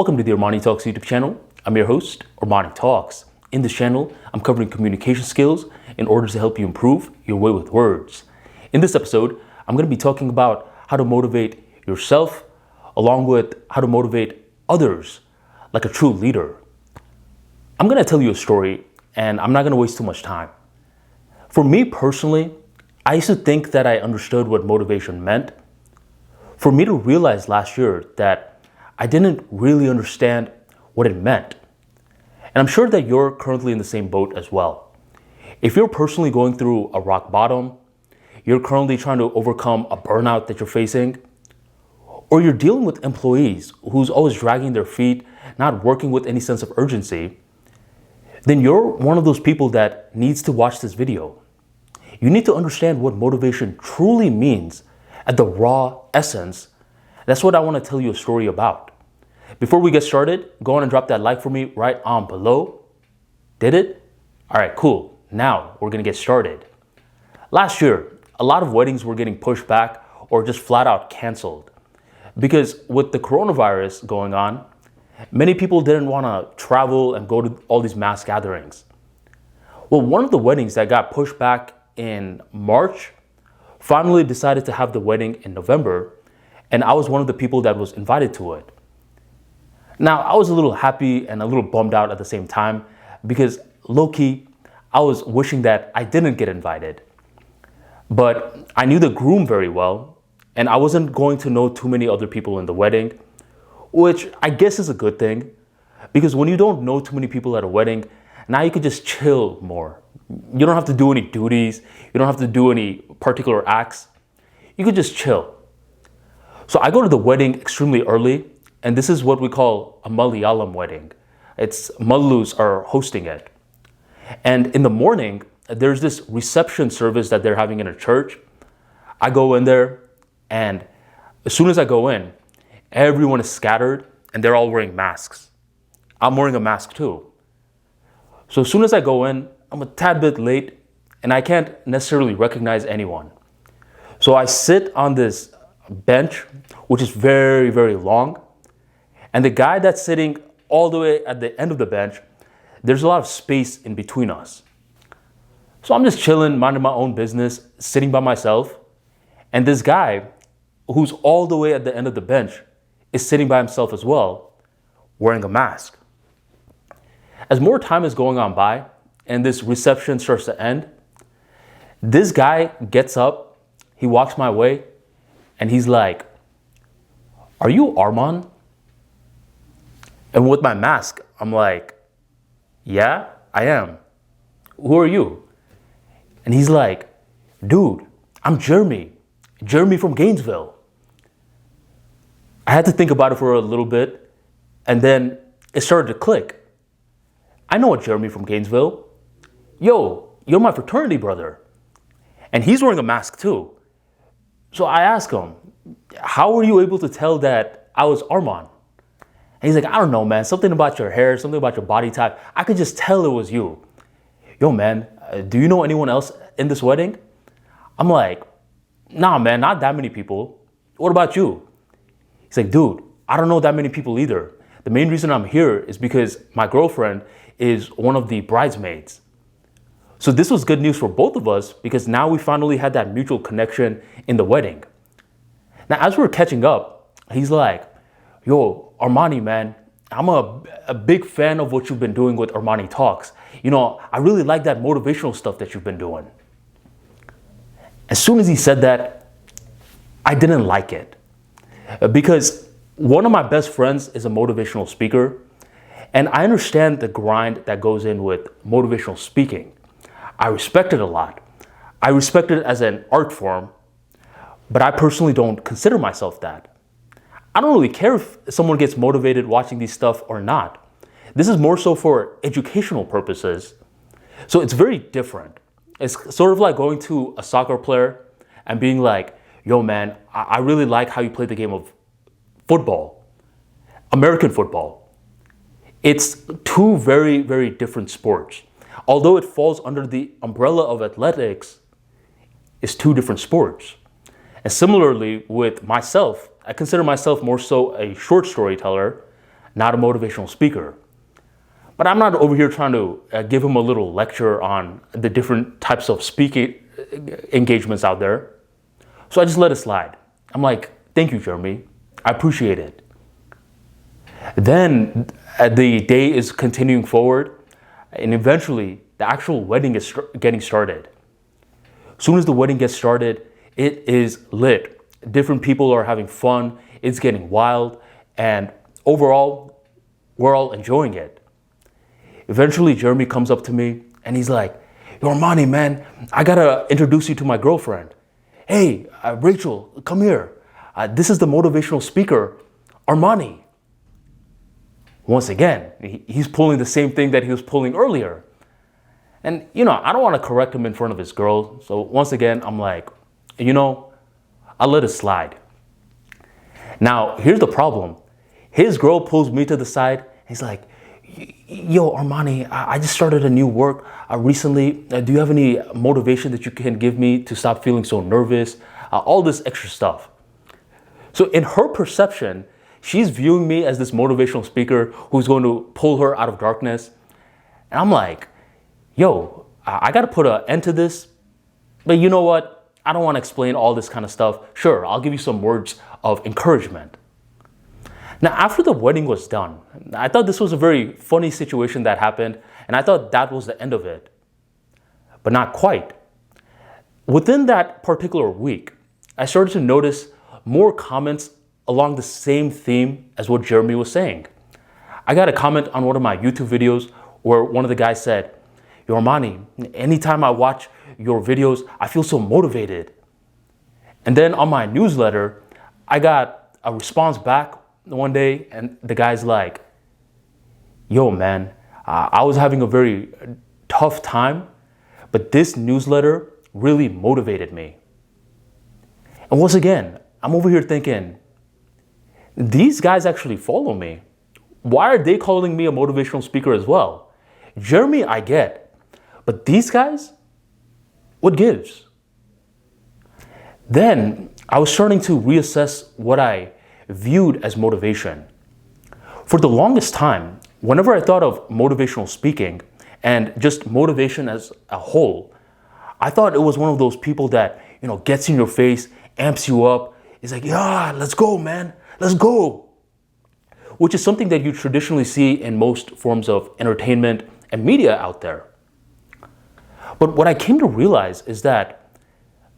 Welcome to the Armani Talks YouTube channel. I'm your host, Armani Talks. In this channel, I'm covering communication skills in order to help you improve your way with words. In this episode, I'm going to be talking about how to motivate yourself along with how to motivate others like a true leader. I'm going to tell you a story and I'm not going to waste too much time. For me personally, I used to think that I understood what motivation meant. For me to realize last year that I didn't really understand what it meant. And I'm sure that you're currently in the same boat as well. If you're personally going through a rock bottom, you're currently trying to overcome a burnout that you're facing, or you're dealing with employees who's always dragging their feet, not working with any sense of urgency, then you're one of those people that needs to watch this video. You need to understand what motivation truly means at the raw essence. That's what I want to tell you a story about. Before we get started, go on and drop that like for me right on below. Did it? All right, cool. Now we're going to get started. Last year, a lot of weddings were getting pushed back or just flat out canceled. Because with the coronavirus going on, many people didn't want to travel and go to all these mass gatherings. Well, one of the weddings that got pushed back in March finally decided to have the wedding in November, and I was one of the people that was invited to it. Now, I was a little happy and a little bummed out at the same time because low-key, I was wishing that I didn't get invited. But I knew the groom very well, and I wasn't going to know too many other people in the wedding, which I guess is a good thing, because when you don't know too many people at a wedding, now you can just chill more. You don't have to do any duties. You don't have to do any particular acts. You could just chill. So I go to the wedding extremely early, and this is what we call a Malayalam wedding. It's Malus are hosting it. And in the morning, there's this reception service that they're having in a church. I go in there, and as soon as I go in, everyone is scattered, and they're all wearing masks. I'm wearing a mask too. So as soon as I go in, I'm a tad bit late, and I can't necessarily recognize anyone. So I sit on this bench, which is very, very long. And the guy that's sitting all the way at the end of the bench, there's a lot of space in between us. So I'm just chilling, minding my own business, sitting by myself. And this guy, who's all the way at the end of the bench, is sitting by himself as well, wearing a mask. As more time is going on by, and this reception starts to end, this guy gets up, he walks my way, and he's like, "Are you Armani?" And with my mask, I'm like, "Yeah, I am. Who are you?" And he's like, "Dude, I'm Jeremy from Gainesville." I had to think about it for a little bit, and then it started to click. I know a Jeremy from Gainesville. Yo, you're my fraternity brother. And he's wearing a mask too. So I asked him, "How were you able to tell that I was Armani?" And he's like, "I don't know, man. Something about your hair, something about your body type. I could just tell it was you." Yo, man, do you know anyone else in this wedding? I'm like, "Nah, man, not that many people. What about you?" He's like, "Dude, I don't know that many people either. The main reason I'm here is because my girlfriend is one of the bridesmaids." So this was good news for both of us because now we finally had that mutual connection in the wedding. Now, as we're catching up, he's like, "Yo, Armani, man, I'm a big fan of what you've been doing with Armani Talks. You know, I really like that motivational stuff that you've been doing." As soon as he said that, I didn't like it because one of my best friends is a motivational speaker, and I understand the grind that goes in with motivational speaking. I respect it a lot. I respect it as an art form, but I personally don't consider myself that. I don't really care if someone gets motivated watching these stuff or not. This is more so for educational purposes. So it's very different. It's sort of like going to a soccer player and being like, "Yo, man, I really like how you play the game of football, American football." It's two very, very different sports. Although it falls under the umbrella of athletics, it's two different sports. And similarly with myself, I consider myself more so a short storyteller, not a motivational speaker. But I'm not over here trying to give him a little lecture on the different types of speaking engagements out there. So I just let it slide. I'm like, thank you, Jeremy. I appreciate it. Then the day is continuing forward, and eventually the actual wedding is getting started. As soon as the wedding gets started, it is lit. Different people are having fun. It's getting wild. And overall, we're all enjoying it. Eventually, Jeremy comes up to me and he's like, yo, Armani, man, I gotta introduce you to my girlfriend. Hey, Rachel, come here. This is the motivational speaker, Armani. Once again, he's pulling the same thing that he was pulling earlier. And, I don't want to correct him in front of his girl. So once again, I'm like, I'll let it slide. Now, here's the problem. His girl pulls me to the side. He's like, yo, Armani, I just started a new work recently. Do you have any motivation that you can give me to stop feeling so nervous? All this extra stuff. So in her perception, she's viewing me as this motivational speaker who's going to pull her out of darkness. And I'm like, yo, I got to put an end to this. But you know what? I don't want to explain all this kind of stuff. Sure, I'll give you some words of encouragement. Now, after the wedding was done, I thought this was a very funny situation that happened, and I thought that was the end of it. But not quite. Within that particular week, I started to notice more comments along the same theme as what Jeremy was saying. I got a comment on one of my YouTube videos where one of the guys said, yo, Armani, anytime I watch your videos, I feel so motivated. And then on my newsletter, I got a response back one day, and the guy's like, yo, man, I was having a very tough time, but this newsletter really motivated me. And once again, I'm over here thinking, these guys actually follow me. Why are they calling me a motivational speaker as well? Jeremy, I get, but these guys, what gives? Then I was starting to reassess what I viewed as motivation. For the longest time, whenever I thought of motivational speaking and just motivation as a whole, I thought it was one of those people that, gets in your face, amps you up. It's like, yeah, let's go, man. Let's go. Which is something that you traditionally see in most forms of entertainment and media out there. But what I came to realize is that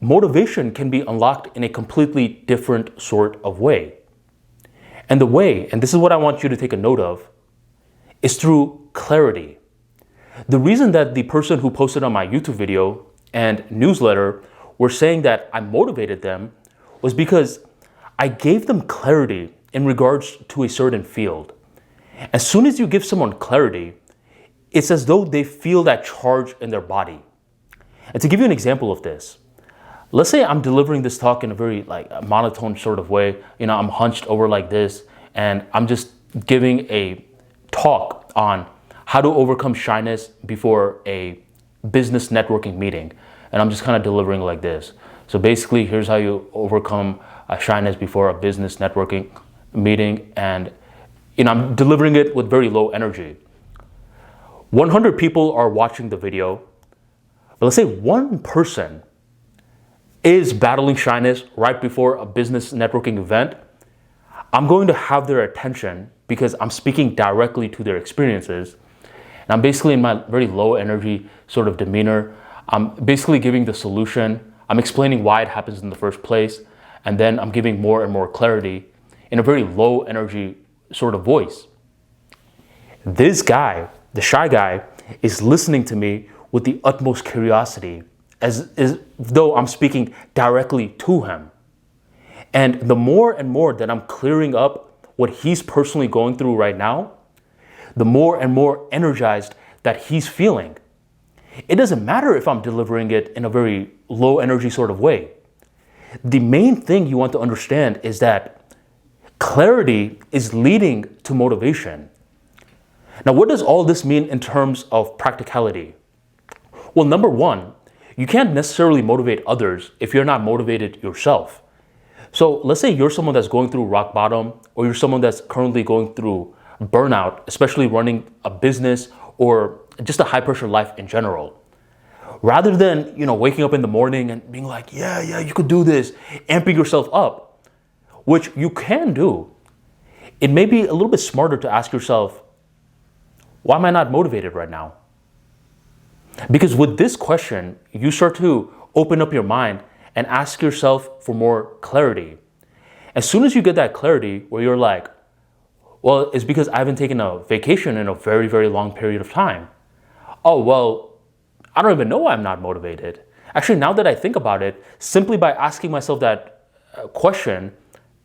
motivation can be unlocked in a completely different sort of way. And the way, and this is what I want you to take a note of, is through clarity. The reason that the person who posted on my YouTube video and newsletter were saying that I motivated them was because I gave them clarity in regards to a certain field. As soon as you give someone clarity, it's as though they feel that charge in their body. And to give you an example of this, let's say I'm delivering this talk in a very monotone sort of way. I'm hunched over like this, and I'm just giving a talk on how to overcome shyness before a business networking meeting. And I'm just kind of delivering like this. So basically, here's how you overcome shyness before a business networking meeting. And I'm delivering it with very low energy. 100 people are watching the video. But let's say one person is battling shyness right before a business networking event. I'm going to have their attention because I'm speaking directly to their experiences. And I'm basically in my very low energy sort of demeanor. I'm basically giving the solution. I'm explaining why it happens in the first place. And then I'm giving more and more clarity in a very low energy sort of voice. This guy, the shy guy, is listening to me with the utmost curiosity, as though I'm speaking directly to him. And the more and more that I'm clearing up what he's personally going through right now, the more and more energized that he's feeling. It doesn't matter if I'm delivering it in a very low energy sort of way. The main thing you want to understand is that clarity is leading to motivation. Now, what does all this mean in terms of practicality? Well, number one, you can't necessarily motivate others if you're not motivated yourself. So let's say you're someone that's going through rock bottom, or you're someone that's currently going through burnout, especially running a business or just a high pressure life in general. Rather than, waking up in the morning and being like, yeah, you could do this, amping yourself up, which you can do, it may be a little bit smarter to ask yourself, why am I not motivated right now? Because with this question, you start to open up your mind and ask yourself for more clarity. As soon as you get that clarity where you're like, well, it's because I haven't taken a vacation in a very, very long period of time. Oh, well, I don't even know why I'm not motivated. Actually, now that I think about it, simply by asking myself that question,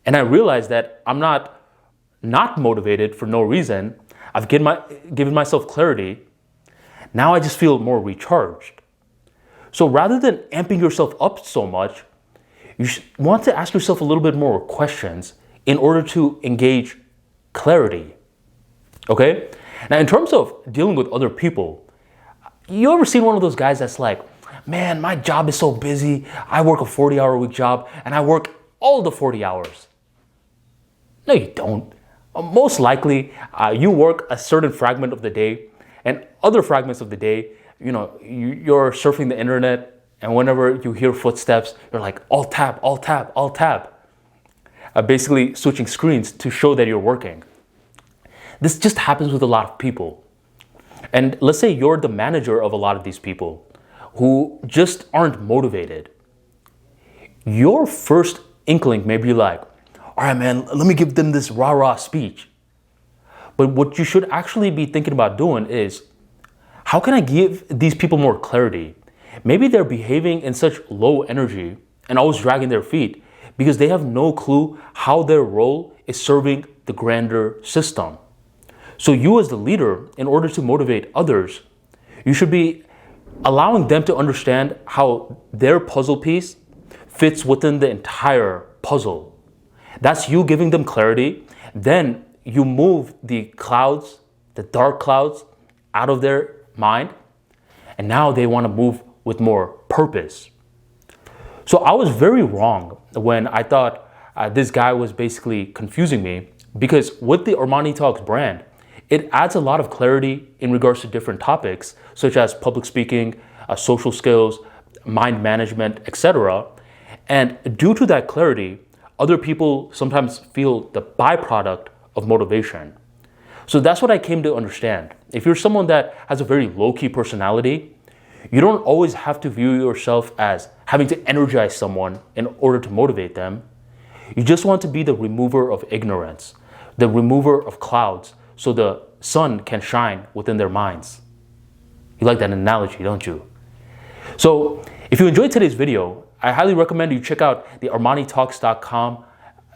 and I realize that I'm not motivated for no reason, I've given myself clarity. Now I just feel more recharged. So rather than amping yourself up so much, you want to ask yourself a little bit more questions in order to engage clarity. Okay? Now, in terms of dealing with other people, you ever seen one of those guys that's like, man, my job is so busy. I work a 40-hour-a-week job and I work all the 40 hours. No, you don't. Most likely, you work a certain fragment of the day, and other fragments of the day, you're surfing the internet, and whenever you hear footsteps, you're like, alt tab, alt tab, alt tab. Basically switching screens to show that you're working. This just happens with a lot of people. And let's say you're the manager of a lot of these people who just aren't motivated. Your first inkling may be like, all right, man, let me give them this rah-rah speech. But what you should actually be thinking about doing is, how can I give these people more clarity? Maybe they're behaving in such low energy and always dragging their feet because they have no clue how their role is serving the grander system. So you as the leader, in order to motivate others, you should be allowing them to understand how their puzzle piece fits within the entire puzzle. That's you giving them clarity. Then you move the clouds, the dark clouds, out of their mind. And now they want to move with more purpose. So I was very wrong when I thought this guy was basically confusing me, because with the Armani Talks brand, it adds a lot of clarity in regards to different topics, such as public speaking, social skills, mind management, etc. And due to that clarity, other people sometimes feel the byproduct of motivation. So that's what I came to understand. If you're someone that has a very low-key personality, you don't always have to view yourself as having to energize someone in order to motivate them. You just want to be the remover of ignorance, the remover of clouds, so the sun can shine within their minds. You like that analogy, don't you? So if you enjoyed today's video, I highly recommend you check out the ArmaniTalks.com,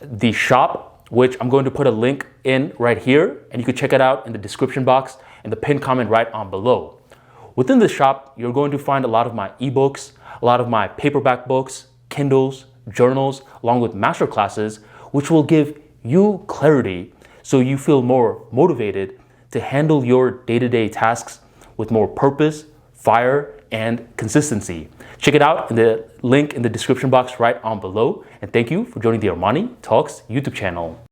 the shop, which I'm going to put a link in right here, and you can check it out in the description box and the pinned comment right on below. Within the shop, you're going to find a lot of my ebooks, a lot of my paperback books, Kindles, journals, along with masterclasses, which will give you clarity so you feel more motivated to handle your day-to-day tasks with more purpose, fire, and consistency. Check it out in the link in the description box right on below. And thank you for joining the Armani Talks YouTube channel.